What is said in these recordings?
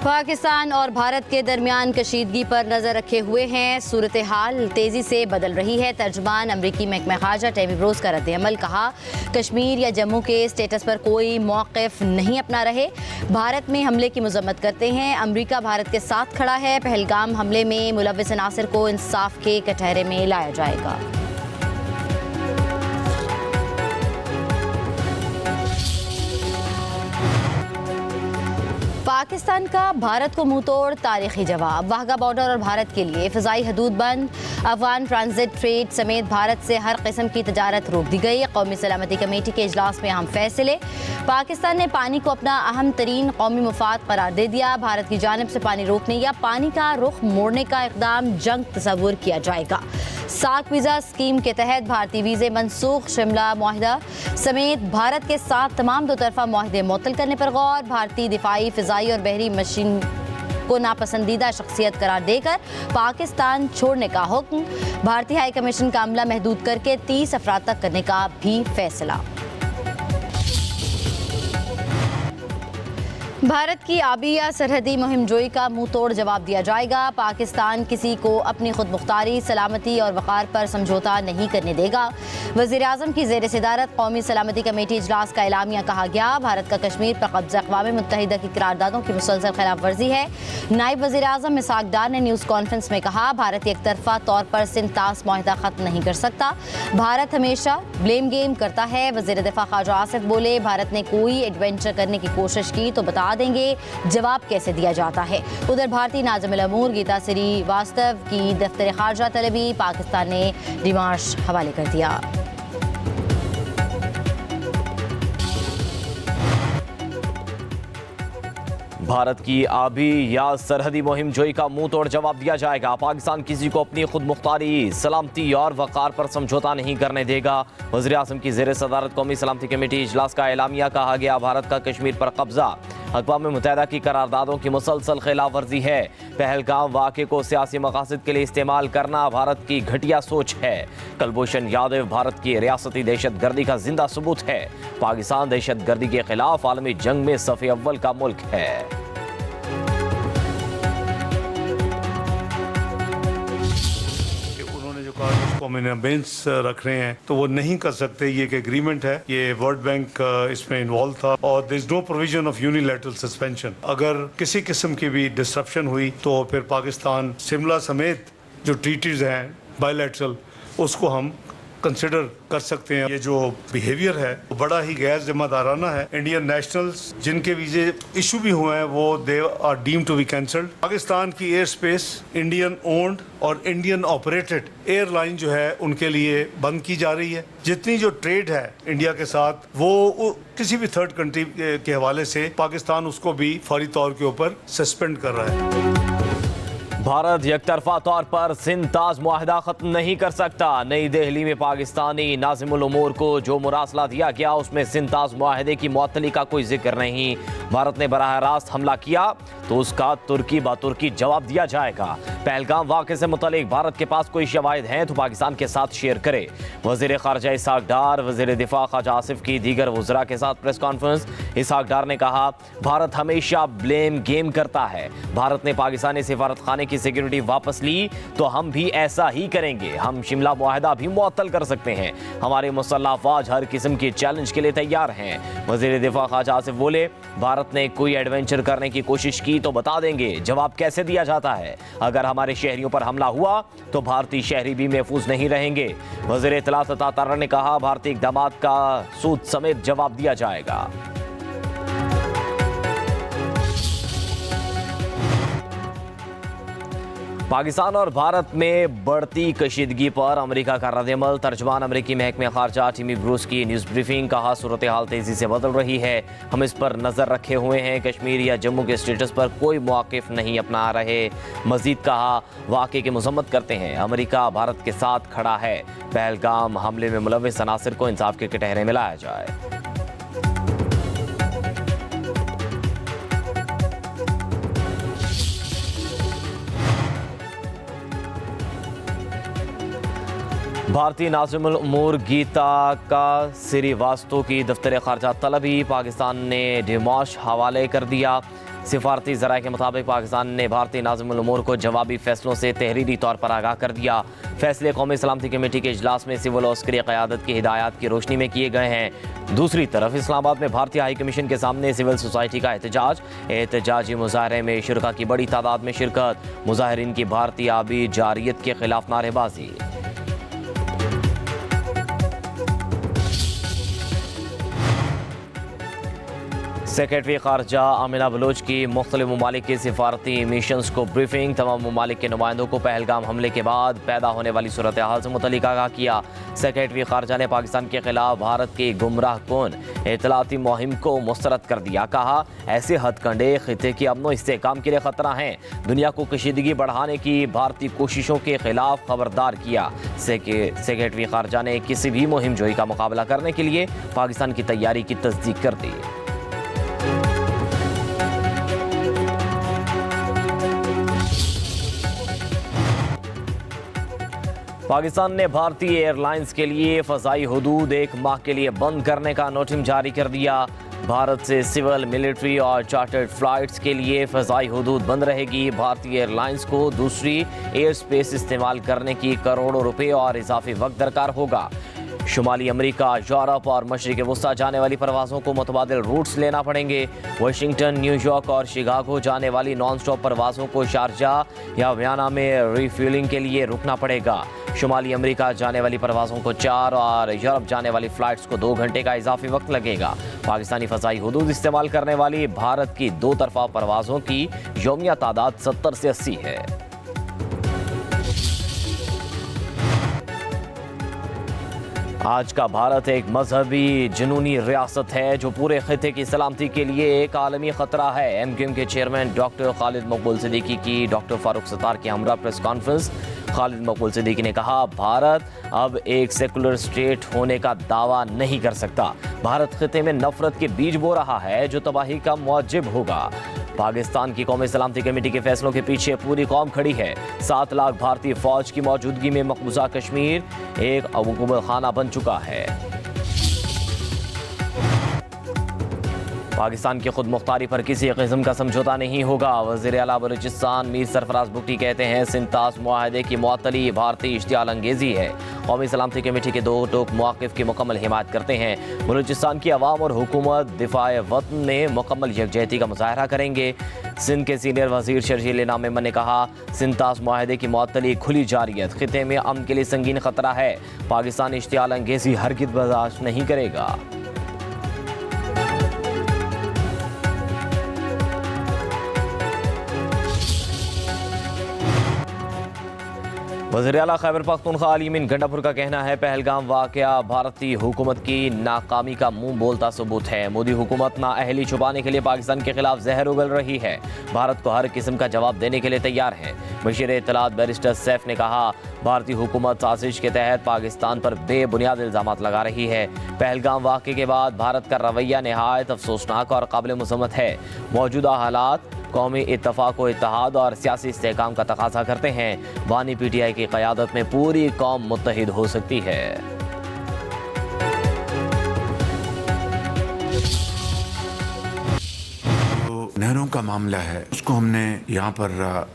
पाकिस्तान और भारत के दरमियान कशीदगी पर नजर रखे हुए हैं। सूरत हाल तेजी से बदल रही है। तर्जुमान अमरीकी महकमा खारजा टेमी ब्रोस का रद्द-ए-अमल, कहा कश्मीर या जम्मू के स्टेटस पर कोई मौक़िफ़ नहीं अपना रहे। भारत में हमले की मज़म्मत करते हैं। अमरीका भारत के साथ खड़ा है। पहलगाम हमले में मुलव्विस अनासिर को इंसाफ के कटहरे में लाया जाएगा। पाकिस्तान का भारत को मुंहतोड़ तारीखी जवाब। वाघा बॉर्डर और भारत के लिए फ़िज़ाई हदूद बंद। अफगान ट्रांजिट ट्रेड समेत भारत से हर किस्म की तजारत रोक दी गई। कौमी सलामती कमेटी के इजलास में अहम फैसले। पाकिस्तान ने पानी को अपना अहम तरीन कौमी मुफाद करार दे दिया। भारत की जानिब से पानी रोकने या पानी का रुख मोड़ने का इक़दाम जंग तस्वुर किया जाएगा। साक वीज़ा स्कीम के तहत भारतीय वीज़े मनसूख। शिमला मुआहिदा समेत भारत के साथ तमाम दो तरफा मुआहिदे मुअत्तल करने पर गौर। भारतीय दिफाई, फ़िज़ाई और बहरी मशीन को नापसंदीदा शख्सियत करार देकर पाकिस्तान छोड़ने का हुक्म। भारतीय हाई कमीशन का अमला महदूद करके 30 अफराद तक करने का भी फैसला। भारत की आबी या सरहदी मुहिम जोई का मुंह तोड़ जवाब दिया जाएगा। पाकिस्तान किसी को अपनी खुद मुख्तारी, सलामती और वक़ार पर समझौता नहीं करने देगा। वज़ीर आज़म की ज़ेर सदारत कौमी सलामती कमेटी इजलास का एलामिया, कहा गया भारत का कश्मीर पर कब्ज़ा अक़वाम मुत्तहिदा की करारदादों की मुसलसल खिलाफ वर्जी है। नायब वज़ीर आज़म इसहाक डार ने न्यूज़ कॉन्फ्रेंस में कहा भारत एक तरफा तौर पर सिंध-तास मुआहिदा ख़त्म नहीं कर सकता। भारत हमेशा ब्लेम गेम करता है। वज़ीर दिफा ख्वाजा आसिफ बोले भारत ने कोई एडवेंचर करने की कोशिश की तो बता देंगे जवाब कैसे दिया जाता है। उधर भारतीय नाज़िमुल अमूर गीता श्रीवास्तव की दफ्तर खारजा तलबी पाकिस्तान ने डिमार्श हवाले कर दिया। भारत की आबी या सरहदी मुहिम जोई का मुंह तोड़ जवाब दिया जाएगा। पाकिस्तान किसी को अपनी खुद मुख्तारी, सलामती और वक़ार पर समझौता नहीं करने देगा। वज़ीर आज़म की ज़ेर सदारत कौमी सलामती कमेटी इजलास का एलामिया, कहा गया भारत का कश्मीर पर कब्जा अक़वाम मुत्तहिदा की करारदादों की मुसलसल खिलाफ वर्जी है। पहलगाम वाक़े को सियासी मकासद के लिए इस्तेमाल करना भारत की घटिया सोच है। कुलभूषण यादव भारत की रियासती दहशत गर्दी का जिंदा सबूत है। पाकिस्तान दहशत गर्दी के खिलाफ आलमी जंग में सफ़े अव्वल का मुल्क है। बेंच रख रहे हैं तो वो नहीं कर सकते। ये एक एग्रीमेंट है, ये वर्ल्ड बैंक इसमें इन्वॉल्व था और there is no provision of unilateral suspension. अगर किसी किस्म की भी डिस्ट्रप्शन हुई तो फिर पाकिस्तान शिमला समेत जो ट्रीटीज हैं बायलैटरल उसको हम कंसिडर कर सकते हैं। ये जो बिहेवियर है वो बड़ा ही गैर जिम्मेदाराना है। इंडियन नेशनल्स जिनके वीजे इशू भी हुए हैं वो they are deemed to be cancelled. Pakistan की एयर स्पेस इंडियन ओन्ड और इंडियन ऑपरेटेड एयरलाइन जो है उनके लिए बंद की जा रही है। जितनी जो ट्रेड है इंडिया के साथ वो किसी भी थर्ड कंट्री के हवाले से पाकिस्तान उसको भी फौरी तौर के ऊपर सस्पेंड कर रहा है। भारत एकतरफा तौर पर सिंध-तास मुआहिदा खत्म नहीं कर सकता। नई दिल्ली में पाकिस्तानी नाज़िमुल उमूर को जो मुरासला दिया गया उसमें सिंध-तास मुआहिदे की मुअत्तली का कोई जिक्र नहीं। भारत ने बराह रास्त हमला किया तो उसका तुर्की बातुर्की जवाब दिया जाएगा। पहलगाम वाक़े से मुतालिक भारत के पास कोई शवाहिद हैं तो पाकिस्तान के साथ शेयर करे। वज़ीर ख़ारजा इसहाक डार, वज़ीर दिफा ख्वाजा आसिफ की दीगर वज़रा के साथ प्रेस कॉन्फ्रेंस। इसहाक डार ने कहा भारत हमेशा ब्लेम गेम करता है। भारत ने पाकिस्तानी सिफारत खाने की सिक्योरिटी वापस ली तो हम भी ऐसा ही करेंगे। हम शिमला मुआहिदा भी मुअत्तल कर सकते हैं। हमारे मुसल्लह अफ़वाज हर किस्म के चैलेंज के लिए तैयार हैं। वज़ीर दिफा ख्वाजा आसिफ बोले भारत ने कोई एडवेंचर करने की कोशिश की तो बता देंगे जवाब कैसे दिया जाता है। अगर हमारे शहरियों पर हमला हुआ तो भारतीय शहरी भी महफूज नहीं रहेंगे। वज़ीर इत्तलात अता तारा ने कहा भारतीय इक़दामात का सूद समेत जवाब दिया जाएगा। पाकिस्तान और भारत में बढ़ती कशीदगी पर अमेरिका का रद्द-ए-अमल। तर्जुमान अमेरिकी महकमे खारजा टेमी ब्रोस की न्यूज़ ब्रीफिंग, कहा सूरत हाल तेज़ी से बदल रही है। हम इस पर नज़र रखे हुए हैं। कश्मीर या जम्मू के स्टेटस पर कोई मौक़िफ़ नहीं अपना रहे। मज़ीद कहा वाक़े की मज़म्मत करते हैं। अमेरिका भारत के साथ खड़ा है। पहलगाम हमले में मुलव्विस अनासिर को इंसाफ के कटहरे में लाया जाए। भारतीय नाज़िमुल उमूर गीता का श्रीवास्तव की दफ्तर खारजा तलबी पाकिस्तान ने डिमाश हवाले कर दिया। सिफारती ज़राए के मुताबिक पाकिस्तान ने भारतीय नाज़िमुल उमूर को जवाबी फैसलों से तहरीरी तौर पर आगाह कर दिया। फैसले कौमी सलामती कमेटी के इजलास में सिविल और अस्करी क़यादत की हिदायत की रोशनी में किए गए हैं। दूसरी तरफ इस्लामाबाद में भारतीय हाई कमीशन के सामने सिविल सोसाइटी का एहतजाजी मुजाहरे में शुरका की बड़ी तादाद में शिरकत, मुजाहरीन की भारतीय आबी जारियत के खिलाफ नारेबाजी। सेक्रेटरी खारजा आमिना बलोच की मुख्तलिफ ममालिक के सिफारती मिशंस को ब्रीफिंग। तमाम ममालिक के नुमाइंदों को पहलगाम हमले के बाद पैदा होने वाली सूरत हाल से मुतल्लिक आगाह किया। सेक्रेटरी खारजा ने पाकिस्तान के खिलाफ भारत की गुमराह कौन इतलाती मुहिम को मुस्तरद कर दिया। कहा, ऐसे हथकंडे खिते की अमन व इस्तेहकाम के लिए खतरा हैं। दुनिया को कशीदगी बढ़ाने की भारतीय कोशिशों के खिलाफ खबरदार किया। सेक्रेटरी खारजा ने किसी भी मुहिम जोई का मुकाबला करने के लिए पाकिस्तान की तैयारी की तस्दीक कर दी। पाकिस्तान ने भारतीय एयरलाइंस के लिए फ़ज़ाई हुदूद 1 माह के लिए बंद करने का नोटिस जारी कर दिया। भारत से सिविल, मिलिट्री और चार्टर्ड फ्लाइट्स के लिए फ़ज़ाई हुदूद बंद रहेगी। भारतीय एयरलाइंस को दूसरी एयर स्पेस इस्तेमाल करने की करोड़ों रुपए और इजाफी वक्त दरकार होगा। शुमाली अमेरिका, यूरोप और मशरिक़ वस्ता जाने वाली परवाज़ों को मुतबादिल रूट्स लेना पड़ेंगे। वाशिंगटन, न्यूयॉर्क और शिकागो जाने वाली नॉन स्टॉप परवाज़ों को शारजा या वियना में रिफ्यूलिंग के लिए रुकना पड़ेगा। शुमाली अमेरिका जाने वाली परवाज़ों को 4 और यूरोप जाने वाली फ़्लाइट्स को 2 घंटे का इजाफी वक्त लगेगा। पाकिस्तानी फ़ज़ाई हुदूद इस्तेमाल करने वाली भारत की 2 तरफ़ा परवाज़ों की यौमिया तादाद 70 से 80 है। आज का भारत एक मजहबी जुनूनी रियासत है जो पूरे खिते की सलामती के लिए एक आलमी खतरा है। MQM के चेयरमैन डॉक्टर खालिद मकबूल सिद्दीकी की डॉक्टर फारूक सत्तार के हमरा प्रेस कॉन्फ्रेंस। खालिद मकबूल सिद्दीकी ने कहा, भारत अब एक सेकुलर स्टेट होने का दावा नहीं कर सकता। भारत खिते में नफरत के बीज बो रहा है जो तबाही का मौजिब होगा। पाकिस्तान की कौमी सलामती कमेटी के फैसलों के पीछे पूरी कौम खड़ी है। 7 लाख भारतीय फौज की मौजूदगी में मकबूजा कश्मीर एक अबूकुबल खाना बन चुका है। पाकिस्तान की खुद मुख्तारी पर किसी किस्म का समझौता नहीं होगा। वज़ीर आला बलूचिस्तान मीर सरफराज बुगटी कहते हैं, सिंतास मुआहदे की मुअत्तली भारतीय इश्तियाल अंगेज़ी है। कौमी सलामती कमेटी के 2 टोक मौक़िफ़ की मुकम्मल हिमायत करते हैं। बलूचिस्तान की अवाम और हुकूमत दिफ़ाए वतन में मुकम्मल यकजहती का मुज़ाहरा करेंगे। सिंध के सीनियर वज़ीर शर्जील इनाम मेमन ने कहा, सिंतास मुआहदे की मुअत्तली खुली जारियत खिते में अमन के लिए संगीन खतरा है। पाकिस्तान इश्तियाल अंगेज़ी हरगिज़ बर्दाश्त नहीं करेगा। वज़ीर आला खैबर पख्तूनख्वा अली अमीन गंडापुर का कहना है, पहलगाम वाक़या भारतीय हुकूमत की नाकामी का मुंह बोलता सबूत है। मोदी हुकूमत नाअहली छुपाने के लिए पाकिस्तान के खिलाफ जहर उगल रही है। भारत को हर किस्म का जवाब देने के लिए तैयार है। बशीर इत्तलात बैरिस्टर सैफ ने कहा, भारतीय हुकूमत साजिश के तहत पाकिस्तान पर बेबुनियाद इल्ज़ामात लगा रही है। पहलगाम वाक़े के बाद भारत का रवैया नहायत अफसोसनाक और काबिल मज़म्मत है। मौजूदा हालात कौमी इत्तफ़ाक़ व इत्तेहाद और सियासी इस्तेहकाम का तकाज़ा करते हैं। बानी PTI की क़यादत में पूरी कौम मुत्तहिद हो सकती है। नहरों का मामला है, उसको हमने यहाँ पर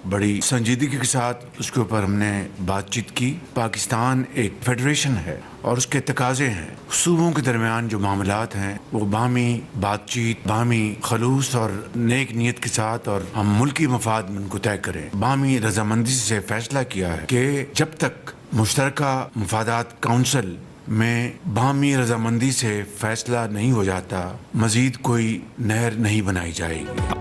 बड़ी संजीदगी के साथ उसके ऊपर हमने बातचीत की। पाकिस्तान एक फेडरेशन है और उसके तकाजे हैं। सूबों के दरमियान जो मामलात हैं वो बामी बातचीत, बामी खलूस और नेक नीयत के साथ और हम मुल्की मफाद में उनको तय करें। बामी रजामंदी से फैसला किया है कि जब तक मुश्तरका मफादात काउंसिल में बामी रजामंदी से फैसला नहीं हो जाता, मजीद कोई नहर नहीं बनाई जाएगी।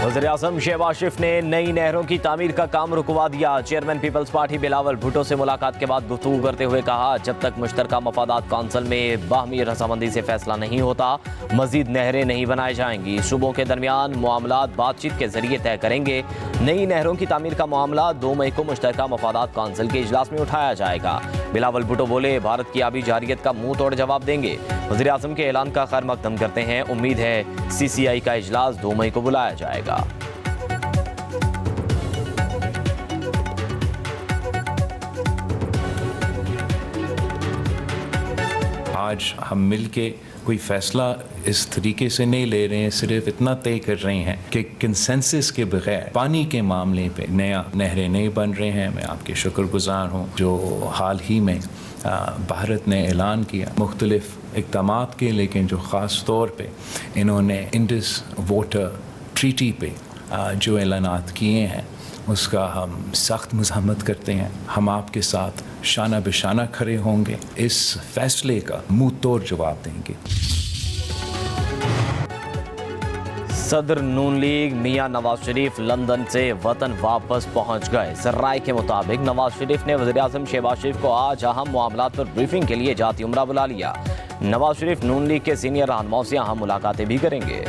वज़ीर आज़म शहबाज शरीफ ने नई नहरों की तामीर का काम रुकवा दिया। चेयरमैन पीपल्स पार्टी बिलावल भुट्टो से मुलाकात के बाद गुफ्तगू करते हुए कहा, जब तक मुश्तरका मफादात काउंसिल में बाहमी रजामंदी से फैसला नहीं होता, मजीद नहरें नहीं बनाई जाएंगी। सूबों के दरमियान मामलात बातचीत के जरिए तय करेंगे। नई नहरों की तामीर का मामला 2 मई को मुश्तरका मफादात काउंसिल के इजलास में उठाया जाएगा। बिलावल भुट्टो बोले, भारत की आबी जारियत का मुंह तोड़ जवाब देंगे। वज़ीर आज़म के ऐलान का खैर मकदम करते हैं। उम्मीद है CCI का इजलास 2 मई को बुलाया जाएगा। आज हम मिल के कोई फ़ैसला इस तरीके से नहीं ले रहे हैं, सिर्फ इतना तय कर रहे हैं कि कंसेंसस के बगैर पानी के मामले पे नया नहरें नहीं बन रहे हैं। मैं आपके शुक्रगुजार हूँ जो हाल ही में भारत ने ऐलान किया मुख्तलिफ इक़दामात के, लेकिन जो ख़ास तौर पे इन्होंने इंडस वाटर ट्रीटी पे जो ऐलानात किए हैं उसका हम सख्त मज़म्मत करते हैं। हम आपके साथ शाना बिशाना खड़े होंगे, इस फैसले का मुंह तोड़ जवाब देंगे। सदर नून लीग मियां नवाज शरीफ लंदन से वतन वापस पहुंच गए। जर्राए के मुताबिक नवाज शरीफ ने वज़ीर-ए-आज़म शहबाज शरीफ को आज अहम मामलात पर ब्रीफिंग के लिए जाती उम्रा बुला लिया। नवाज शरीफ नून लीग के सीनियर रहनुमाओं से अहम मुलाकातें भी करेंगे।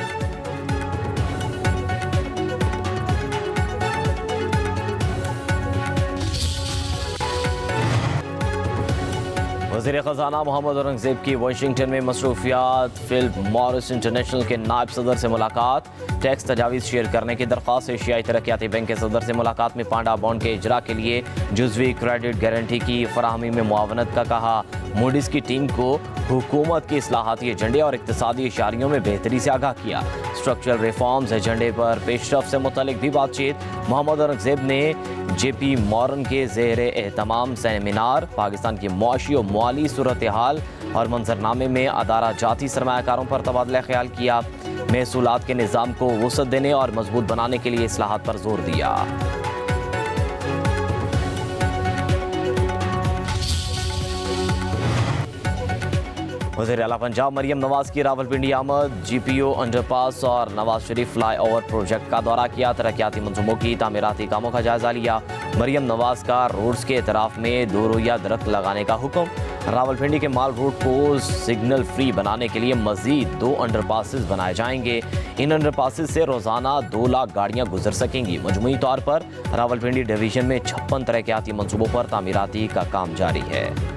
वज़ीर ख़ज़ाना मोहम्मद औरंगज़ेब की वाशिंगटन में मसरूफियात। फिलिप मॉरिस इंटरनेशनल के नायब सदर से मुलाकात। टैक्स तजावीज़ शेयर करने की दरख्वास्त। एशियाई तरक्याती बैंक के सदर से मुलाकात में पांडा बॉन्ड के इजरा के लिए जुज़वी क्रेडिट गारंटी की फराहमी में मुआवनत का कहा। मूडीज़ की टीम को हुकूमत के इस्लाहाती एजेंडे और इक़्तिसादी इशारियों में बेहतरी से आगाह किया। स्ट्रक्चरल रिफॉर्म्स एजेंडे पर पेशरफ से मुतल्लिक भी बातचीत। मोहम्मद औरंगज़ेब ने JP मॉर्गन के ज़ेरे एहतमाम सेमिनार पाकिस्तान की मुआशी और माली सूरत हाल और मंजरनामे में अदारा जाती सरमायाकारों पर तबादला ख्याल किया। महसूलात के निज़ाम को वसअत देने और मजबूत बनाने के लिए इस्लाहात पर जोर दिया। वज़ीर आला पंजाब मरियम नवाज की रावलपिंडी आमद। GPO अंडरपास और Nawaz Sharif fly over project का दौरा किया। तरक्याती मंसूबों की तामीराती कामों का जायजा लिया। मरियम नवाज का रोड्स के एतराफ़ में 2 रोइया दरख्त लगाने का हुक्म। रावलपिंडी के माल रोड को सिग्नल फ्री बनाने के लिए मजीद 2 अंडरपासेस बनाए जाएंगे। इन अंडरपासेस से रोज़ाना 2 लाख गाड़ियाँ गुजर सकेंगी। मजमूई तौर पर रावलपिंडी डिवीज़न में 56 तरक्याती मंसूबों पर तामीराती का काम जारी है।